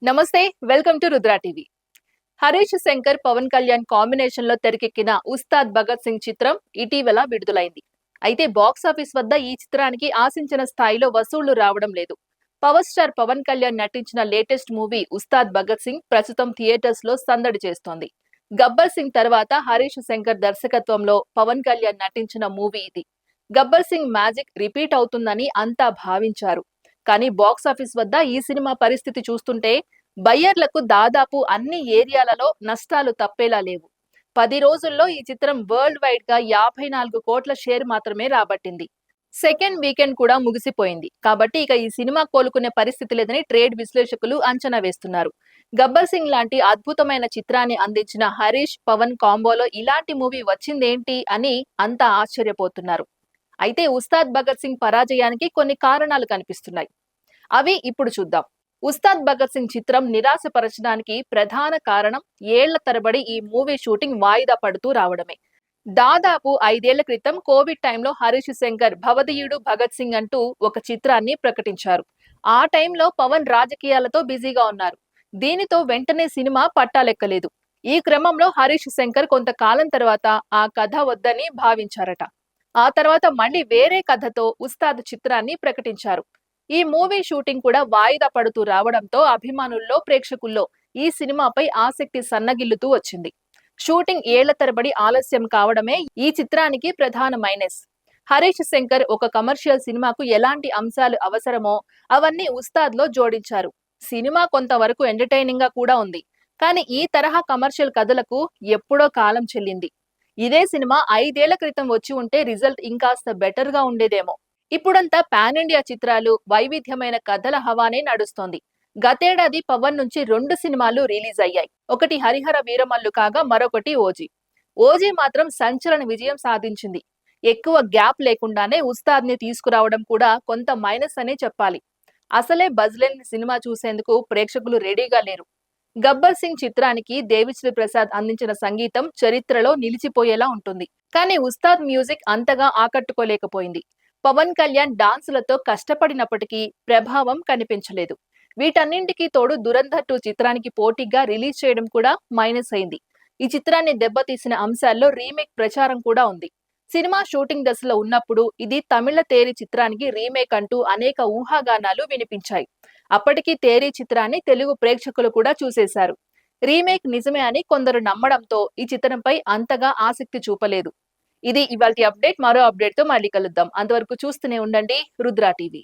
నమస్తే, welcome to Rudra TV. Harish Shankar, Pawan Kalyan combination లో తెరకెక్కిన ఉస్తాద్ భగత్ సింగ్ చిత్రం ఇటీవల విడుదలైంది. అయితే బాక్సాఫీస్ వద్ద ఈ చిత్రానికి ఆశించిన స్థాయిలో వసూళ్లు రావడం లేదు. పవర్ స్టార్ పవన్ కళ్యాణ్ నటించిన లేటెస్ట్ మూవీ ఉస్తాద్ భగత్ సింగ్ ప్రస్తుతం థియేటర్స్ లో సందడి చేస్తోంది. గబ్బర్ సింగ్ తర్వాత హరీష్ శంకర్ దర్శకత్వంలో పవన్ కళ్యాణ్ నటించిన మూవీ ఇది. గబ్బర్ సింగ్ మ్యాజిక్ రిపీట్ అవుతుందని అంతా భావించారు. కానీ బాక్సాఫీస్ వద్ద ఈ సినిమా పరిస్థితి చూస్తుంటే బయ్యర్లకు దాదాపు అన్ని ఏరియాలలో నష్టాలు తప్పేలా లేవు. 10 రోజుల్లో ఈ చిత్రం వరల్డ్ వైడ్ గా 54 కోట్ల షేర్ మాత్రమే రాబట్టింది. సెకండ్ వీకెండ్ కూడా ముగిసిపోయింది కాబట్టి ఇక ఈ సినిమా కోలుకునే పరిస్థితి లేదని ట్రేడ్ విశ్లేషకులు అంచనా వేస్తున్నారు. గబ్బర్ సింగ్ లాంటి అద్భుతమైన చిత్రాన్ని అందించిన హరీష్, పవన్ కాంబోలో ఇలాంటి మూవీ వచ్చిందేంటి అని అంతా ఆశ్చర్యపోతున్నారు. అయితే ఉస్తాద్ భగత్ సింగ్ పరాజయానికి కొన్ని కారణాలు కనిపిస్తున్నాయి. అవి ఇప్పుడు చూద్దాం. ఉస్తాద్ భగత్ సింగ్ చిత్రం నిరాశపరచడానికి ప్రధాన కారణం ఏళ్ల తరబడి ఈ మూవీ షూటింగ్ వాయిదా పడుతూ రావడమే. దాదాపు 5 ఏళ్ల క్రితం కోవిడ్ టైంలో హరీష్ శంకర్ భవదీయుడు భగత్ సింగ్ అంటూ ఒక చిత్రాన్ని ప్రకటించారు. ఆ టైంలో పవన్ రాజకీయాలతో బిజీగా ఉన్నారు. దీనితో వెంటనే సినిమా పట్టాలెక్కలేదు. ఈ క్రమంలో హరీష్ శంకర్ కొంతకాలం తర్వాత ఆ కథ వద్దని భావించారట. ఆ తర్వాత మళ్ళీ వేరే కథతో ఉస్తాద్ చిత్రాన్ని ప్రకటించారు. ఈ మూవీ షూటింగ్ కూడా వాయిదా పడుతూ రావడంతో అభిమానుల్లో, ప్రేక్షకుల్లో ఈ సినిమాపై ఆసక్తి సన్నగిల్లుతూ వచ్చింది. షూటింగ్ ఏళ్ల తరబడి ఆలస్యం కావడమే ఈ చిత్రానికి ప్రధాన మైనస్. హరీష్ శంకర్ ఒక కమర్షియల్ సినిమాకు ఎలాంటి అంశాలు అవసరమో అవన్నీ ఉస్తాద్ లో జోడించారు. సినిమా కొంతవరకు ఎంటర్టైనింగ్ గా కూడా ఉంది. కానీ ఈ తరహా కమర్షియల్ కథలకు ఎప్పుడో కాలం చెల్లింది. ఇదే సినిమా 5 ఏళ్ల క్రితం వచ్చి ఉంటే రిజల్ట్ ఇంకాస్త బెటర్ గా ఉండేదేమో. ఇప్పుడంతా పాన్ ఇండియా చిత్రాలు, వైవిధ్యమైన కథల హవానే నడుస్తోంది. గతేడాది పవన్ నుంచి 2 సినిమాలు రిలీజ్ అయ్యాయి. ఒకటి హరిహర వీరమల్లు కాగా మరొకటి ఓజీ. ఓజీ మాత్రం సంచలన విజయం సాధించింది. ఎక్కువ గ్యాప్ లేకుండానే ఉస్తాద్ ని తీసుకురావడం కూడా కొంత మైనస్ అనే చెప్పాలి. అసలే బజ్ లేని సినిమా చూసేందుకు ప్రేక్షకులు రెడీగా లేరు. గబ్బర్ సింగ్ చిత్రానికి దేవిశ్రీ ప్రసాద్ అందించిన సంగీతం చరిత్రలో నిలిచిపోయేలా ఉంటుంది. కానీ ఉస్తాద్ మ్యూజిక్ అంతగా ఆకట్టుకోలేకపోయింది. పవన్ కళ్యాణ్ డాన్సులతో కష్టపడినప్పటికీ ప్రభావం కనిపించలేదు. వీటన్నింటికి తోడు దురంధర్ 2 చిత్రానికి పోటీగా రిలీజ్ చేయడం కూడా మైనస్ అయింది. ఈ చిత్రాన్ని దెబ్బతీసిన అంశాల్లో రీమేక్ ప్రచారం కూడా ఉంది. సినిమా షూటింగ్ దశలో ఉన్నప్పుడు ఇది తమిళ తేరి చిత్రానికి రీమేక్ అంటూ అనేక ఊహాగానాలు వినిపించాయి. అప్పటికి తేరి చిత్రాన్ని తెలుగు ప్రేక్షకులు కూడా చూసేశారు. రీమేక్ నిజమే అని కొందరు నమ్మడంతో ఈ చిత్రంపై అంతగా ఆసక్తి చూపలేదు. ఇది ఇవాల్టి అప్డేట్. మరో అప్డేట్ తో మళ్ళీ కలుద్దాం. అంతవరకు చూస్తూనే ఉండండి రుద్రా టీవీ.